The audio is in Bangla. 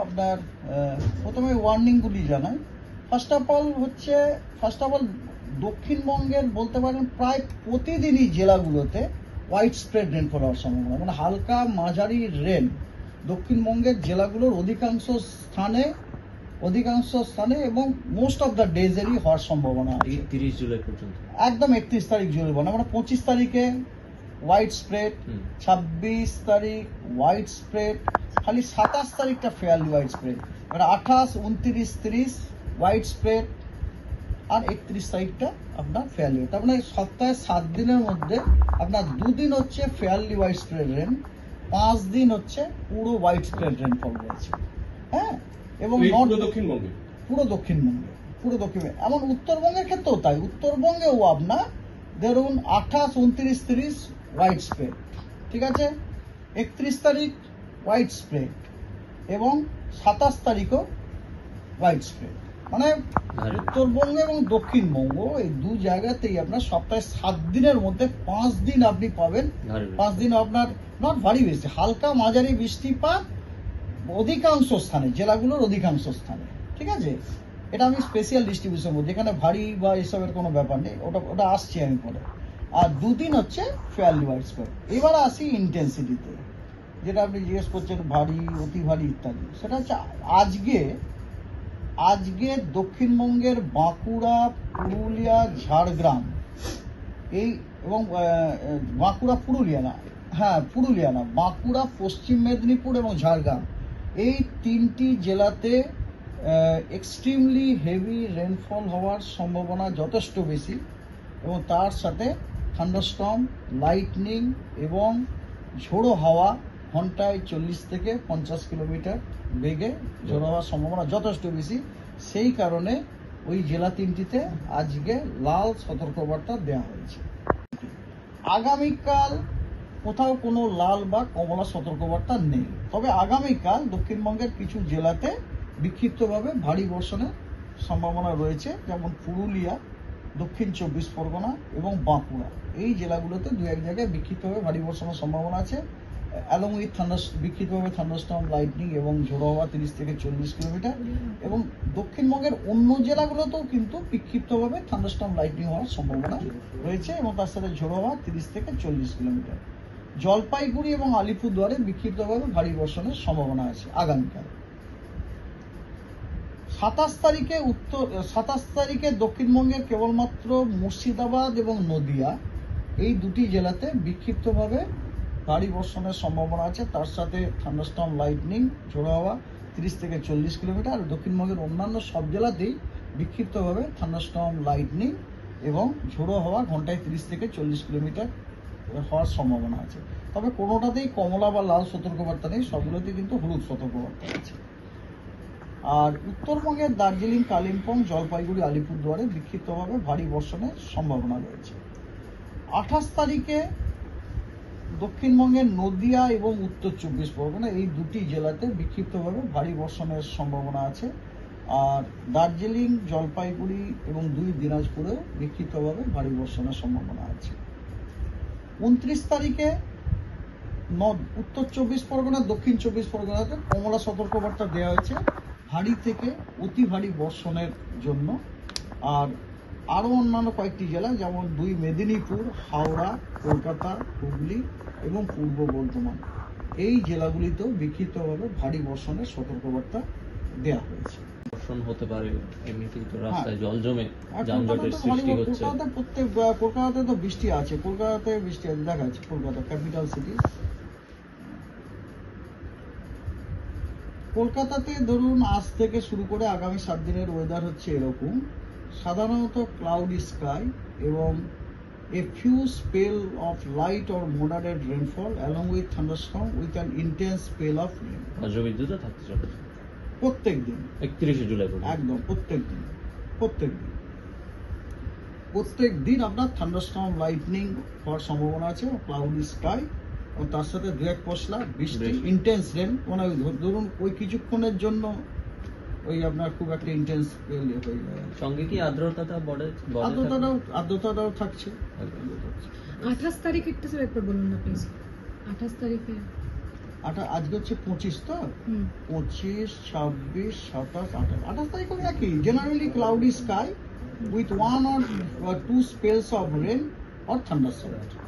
আপনার প্রথমে ওয়ার্নিংগুলি জানাই। ফার্স্ট অফ অল দক্ষিণবঙ্গের বলতে পারেন প্রায় প্রতিদিনই জেলাগুলোতে হোয়াইট স্প্রেড রেনফল হওয়ার সম্ভাবনা, মানে হালকা মাঝারি রেন দক্ষিণবঙ্গের জেলাগুলোর অধিকাংশ স্থানে এবং মোস্ট অফ দ্য ডেজেরই হওয়ার সম্ভাবনা আছে 30 জুলাই পর্যন্ত। একদম 31 তারিখ জুলাই, মানে 25 তারিখে হোয়াইট স্প্রেড, 26 তারিখ হোয়াইট স্প্রেড, খালি 27 তারিখটা ফেয়ারলি হোয়াইট স্প্রেড, মানে 28, 29, 30 হোয়াইট স্প্রেড আর 31 তারিখটা আপনার ফেয়ারলি। তার মানে সপ্তাহে 7 দিনের মধ্যে আপনার 2 দিন হচ্ছে ফেয়ারলি হোয়াইট স্প্রেড রেন, 5 দিন হচ্ছে পুরো হোয়াইট স্প্রেড রেনফল রয়েছে। হ্যাঁ, এবং পুরো দক্ষিণবঙ্গে এমন উত্তরবঙ্গের ক্ষেত্রেও তাই। উত্তরবঙ্গেও আপনার ধরুন 28, 29, 30 হোয়াইট স্প্রেড, ঠিক আছে, 31 তারিখ হোয়াইট স্প্রেড এবং 27 তারিখও হোয়াইট স্প্রেড। মানে উত্তরবঙ্গ এবং দক্ষিণবঙ্গ এই দু জায়গাতেই আপনার সপ্তাহে 7 দিনের মধ্যে 5 দিন আপনি পাবেন। 5 দিন আপনার নট ভারী বৃষ্টি, হালকা মাঝারি বৃষ্টিপাত অধিকাংশ স্থানে, জেলাগুলোর অধিকাংশ স্থানে, ঠিক আছে। এটা আমি স্পেশাল ডিস্ট্রিবিউশন বলছি, এখানে ভারী বা এসবের কোনো ব্যাপার নেই, ওটা আসছি আমি পরে। আর 2 দিন হচ্ছে ফেয়ারলি হোয়াইট স্প্রেড। এবার আসি ইন্টেন্সিটিতে, যেটা আপনি জিজ্ঞেস করছেন ভারী, অতি ভারী ইত্যাদি। সেটা হচ্ছে আজকে দক্ষিণবঙ্গের বাঁকুড়া, পুরুলিয়া, ঝাড়গ্রাম এই এবং পুরুলিয়া না, বাঁকুড়া, পশ্চিম মেদিনীপুর এবং ঝাড়গ্রাম এই 3টি জেলাতে এক্সট্রিমলি হেভি রেনফল হওয়ার সম্ভাবনা যথেষ্ট বেশি, এবং তার সাথে থান্ডারস্টর্ম, লাইটনিং এবং ঝোড়ো হাওয়া ঘন্টায় 40 থেকে 50 কিলোমিটার বেগে ঝোড়ো হওয়ার সম্ভাবনা যথেষ্ট বেশি। সেই কারণে ওই জেলা 3টিতে আজকে লাল সতর্কবার্তা দেওয়া হয়েছে। আগামীকাল কোথাও কোনো লাল বা কমলা সতর্কবার্তা নেই, তবে আগামীকাল দক্ষিণবঙ্গের কিছু জেলাতে বিক্ষিপ্তভাবে ভারী বর্ষণের সম্ভাবনা রয়েছে, যেমন পুরুলিয়া, দক্ষিণ 24 পরগনা এবং বাঁকুড়া। এই জেলাগুলোতে 2-1 জায়গায় বিক্ষিপ্তভাবে ভারী বর্ষণের সম্ভাবনা আছে, অ্যালং উইথ বিক্ষিপ্তভাবে থান্ডারস্টর্ম, লাইটনিং এবং ঝোড়ো হাওয়া 30 থেকে 40 কিলোমিটার। এবং দক্ষিণবঙ্গের অন্য জেলাগুলোতেও কিন্তু বিক্ষিপ্তভাবে থান্ডারস্টর্ম, লাইটনিং হওয়ার সম্ভাবনা রয়েছে এবং তার সাথে ঝোড়ো হাওয়া 30 থেকে 40 কিলোমিটার। জলপাইগুড়ি এবং আলিপুরদুয়ারে বিক্ষিপ্তভাবে ভারী বর্ষণের সম্ভাবনা আছে আগামীকাল। 27 তারিখে দক্ষিণবঙ্গের কেবলমাত্র মুর্শিদাবাদ এবং নদিয়া এই 2টি জেলাতে বিক্ষিপ্তভাবে ভারী বর্ষণের সম্ভাবনা আছে, তার সাথে থান্ডারস্টর্ম, লাইটনিং, ঝোড়ো হাওয়া 30 থেকে 40 কিলোমিটার। আর দক্ষিণবঙ্গের অন্যান্য সব জেলাতেই বিক্ষিপ্তভাবে থান্ডারস্টর্ম, লাইটনিং এবং ঝোড়ো হাওয়া ঘন্টায় 30 থেকে 40 কিলোমিটার হওয়ার সম্ভাবনা আছে। তবে কোনোটাতেই কমলা বা লাল সতর্কবার্তা নেই, সবগুলোতেই কিন্তু হলুদ সতর্কবার্তা আছে। আর উত্তরবঙ্গের দার্জিলিং, কালিম্পং, জলপাইগুড়ি, আলিপুরদুয়ারে বিক্ষিপ্তভাবে ভারী বর্ষণের সম্ভাবনা রয়েছে। 28 তারিখে দক্ষিণবঙ্গের নদিয়া এবং উত্তর 24 পরগনা এই 2টি জেলাতে বিক্ষিপ্তভাবে ভারী বর্ষণের সম্ভাবনা আছে। আর দার্জিলিং, জলপাইগুড়ি এবং 2 দিনাজপুরেও বিক্ষিপ্তভাবে ভারী বর্ষণের সম্ভাবনা আছে। 29 তারিখে উত্তর 24 পরগনা, দক্ষিণ 24 পরগনাতে কমলা সতর্কবার্তা দেওয়া হয়েছে ভারী থেকে অতি ভারী বর্ষণের জন্য। আর আরও অন্যান্য কয়েকটি জেলা, যেমন 2 মেদিনীপুর, হাওড়া, কলকাতা, হুগলি এবং পূর্ব বর্ধমান এই জেলাগুলিতেও বিক্ষিপ্তভাবে ভারী বর্ষণের সতর্কবার্তা দেওয়া হয়েছে। বর্ষণ হতে পারে, এমনিতেই তো রাস্তায় জল জমে যানজটের সৃষ্টি হচ্ছে। কলকাতাতে তো বৃষ্টি আছে, দেখা যাচ্ছে কলকাতা ক্যাপিটাল সিটি। কলকাতাতে ধরুন আজ থেকে শুরু করে আগামী 7 দিনের ওয়েদার হচ্ছে এরকম, সাধারণত ক্লাউডি স্কাই এবং a few spell of light or moderate rainfall along with thunderstorm with an intense spell of rain. বজ্রবিদ্যুৎও থাকতে চলেছে প্রত্যেক দিন 31 জুলাই পর্যন্ত। একদম প্রত্যেক দিন আপনার থান্ডারস্টর্ম, লাইটনিং হওয়ার সম্ভাবনা আছে, ক্লাউডি স্কাই এবং তার সাথে 2-1 পশলা বৃষ্টি, ইন্টেন্স রেন। মানে ধরুন ওই কিছুক্ষণের জন্য ওই আপনার খুব একটা ইন্টেন্স হয়ে যায়। সঙ্গে কি আর্দ্রতাটাও থাকছে। 28 তারিখ একটু স্যার একবার বলুন না প্লিজ। 28 তারিখে আজকে হচ্ছে 25 তো 25, 26, 27, 28 28 তারিখ একই generally cloudy sky with 1 or 2 spells of rain or thunderstorm.